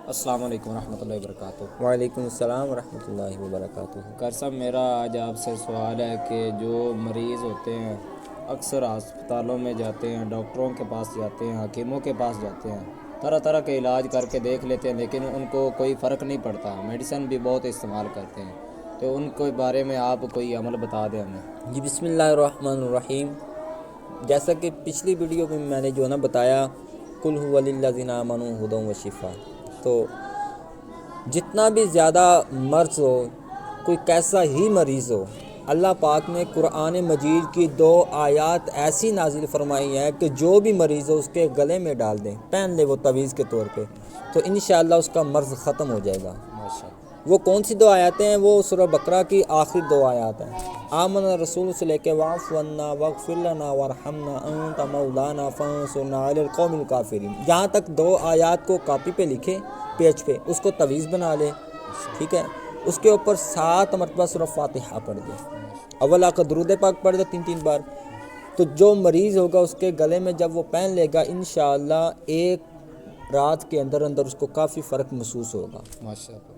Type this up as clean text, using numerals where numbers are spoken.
السلام علیکم ورحمۃ اللہ وبرکاتہ۔ وعلیکم السلام ورحمۃ اللہ وبرکاتہ۔ کر صاحب، میرا آج آپ سے سوال ہے کہ جو مریض ہوتے ہیں اکثر ہسپتالوں میں جاتے ہیں، ڈاکٹروں کے پاس جاتے ہیں، حکیموں کے پاس جاتے ہیں، طرح طرح کے علاج کر کے دیکھ لیتے ہیں، لیکن ان کو کوئی فرق نہیں پڑتا، میڈیسن بھی بہت استعمال کرتے ہیں، تو ان کے بارے میں آپ کوئی عمل بتا دیں ہمیں۔ جی بسم اللہ الرحمن الرحیم۔ جیسا کہ پچھلی ویڈیو میں نے جو بتایا، قل هو للذین آمنوا ھدی و شفاء، تو جتنا بھی زیادہ مرض ہو، کوئی کیسا ہی مریض ہو، اللہ پاک نے قرآن مجید کی 2 آیات ایسی نازل فرمائی ہیں کہ جو بھی مریض ہو اس کے گلے میں ڈال دیں، پہن لے وہ تعویذ کے طور پہ، تو انشاءاللہ اس کا مرض ختم ہو جائے گا۔ ماشاءاللہ۔ وہ کون سی 2 آیاتیں ہیں؟ وہ سورہ بقرہ کی آخری 2 آیات ہیں۔ آمن رسول سے لے کے واعف عنا واغفر لنا وارحمنا انت مولانا فانصرنا علی القوم الکافرین، یہاں تک 2 آیات کو کاپی پہ لکھے، پیج پہ، اس کو تعویذ بنا لے، ٹھیک ہے؟ اس کے اوپر 7 مرتبہ سورہ فاتحہ پڑھ دے، اول آقا درود پاک پڑھ دے 3 بار، تو جو مریض ہوگا اس کے گلے میں جب وہ پہن لے گا، انشاءاللہ 1 رات کے اندر اس کو کافی فرق محسوس ہوگا۔ ماشاءاللہ۔